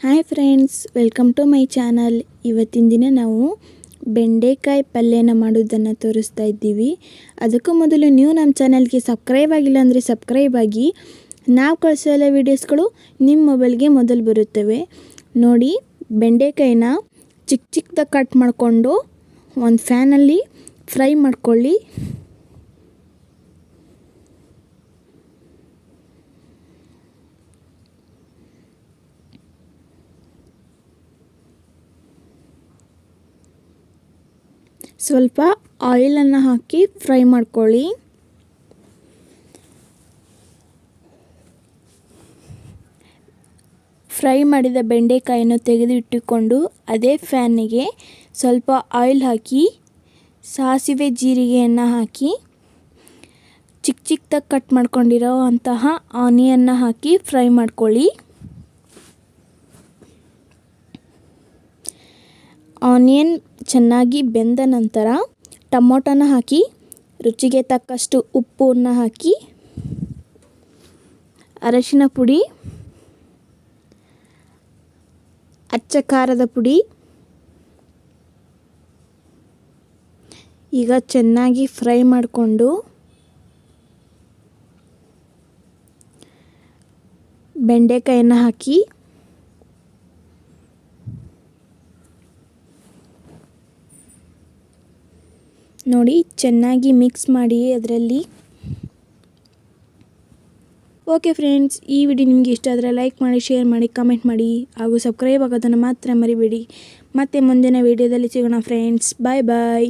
Hi friends, welcome to my channel. ಇವತ್ತಿನ ದಿನ ನಾವು ಬೆಂಡೆಕಾಯಿ ಪಲ್ಯನ ಮಾಡೋದನ್ನು ತೋರಿಸ್ತಾ ಇದ್ದೀವಿ. ಅದಕ್ಕೂ ಮೊದಲು ನೀವು ನಮ್ಮ ಚಾನಲ್ಗೆ ಸಬ್ಸ್ಕ್ರೈಬ್ ಆಗಿಲ್ಲ ಅಂದರೆ ಸಬ್ಸ್ಕ್ರೈಬ್ ಆಗಿ. ನಾವು ಕಳಿಸೋ ಎಲ್ಲ ವೀಡಿಯೋಸ್ಗಳು ನಿಮ್ಮ ಮೊಬೈಲ್ಗೆ ಮೊದಲು ಬರುತ್ತವೆ. ನೋಡಿ, ಬೆಂಡೆಕಾಯಿನ ಚಿಕ್ಕ ಚಿಕ್ಕದಾಗಿ ಕಟ್ ಮಾಡಿಕೊಂಡು ಒಂದು ಫ್ಯಾನಲ್ಲಿ ಫ್ರೈ ಮಾಡ್ಕೊಳ್ಳಿ. ಸ್ವಲ್ಪ ಆಯಿಲನ್ನು ಹಾಕಿ ಫ್ರೈ ಮಾಡ್ಕೊಳ್ಳಿ. ಫ್ರೈ ಮಾಡಿದ ಬೆಂಡೆಕಾಯನ್ನು ತೆಗೆದಿಟ್ಟುಕೊಂಡು ಅದೇ ಫ್ಯಾನಿಗೆ ಸ್ವಲ್ಪ ಆಯಿಲ್ ಹಾಕಿ ಸಾಸಿವೆ ಜೀರಿಗೆಯನ್ನು ಹಾಕಿ ಚಿಕ್ಕ ಚಿಕ್ಕದಾಗಿ ಕಟ್ ಮಾಡ್ಕೊಂಡಿರೋ ಅಂತಹ ಆನಿಯನ್ನ ಹಾಕಿ ಫ್ರೈ ಮಾಡ್ಕೊಳ್ಳಿ. ಆನಿಯನ್ ಚೆನ್ನಾಗಿ ಬೆಂದ ನಂತರ ಟೊಮೊಟೊನ ಹಾಕಿ ರುಚಿಗೆ ತಕ್ಕಷ್ಟು ಉಪ್ಪನ್ನು ಹಾಕಿ ಅರಶಿನ ಪುಡಿ, ಅಚ್ಚ ಖಾರದ ಪುಡಿ ಈಗ ಚೆನ್ನಾಗಿ ಫ್ರೈ ಮಾಡಿಕೊಂಡು ಬೆಂಡೆಕಾಯನ್ನು ಹಾಕಿ ನೋಡಿ, ಚೆನ್ನಾಗಿ ಮಿಕ್ಸ್ ಮಾಡಿ ಅದರಲ್ಲಿ. ಓಕೆ ಫ್ರೆಂಡ್ಸ್, ಈ ವಿಡಿಯೋ ನಿಮಗೆ ಇಷ್ಟ ಆದರೆ ಲೈಕ್ ಮಾಡಿ, ಶೇರ್ ಮಾಡಿ, ಕಮೆಂಟ್ ಮಾಡಿ ಹಾಗೂ ಸಬ್ಸ್ಕ್ರೈಬ್ ಆಗೋದನ್ನು ಮಾತ್ರ ಮರಿಬೇಡಿ. ಮತ್ತೆ ಮುಂದಿನ ವಿಡಿಯೋದಲ್ಲಿ ಸಿಗೋಣ ಫ್ರೆಂಡ್ಸ್. ಬಾಯ್ ಬಾಯ್.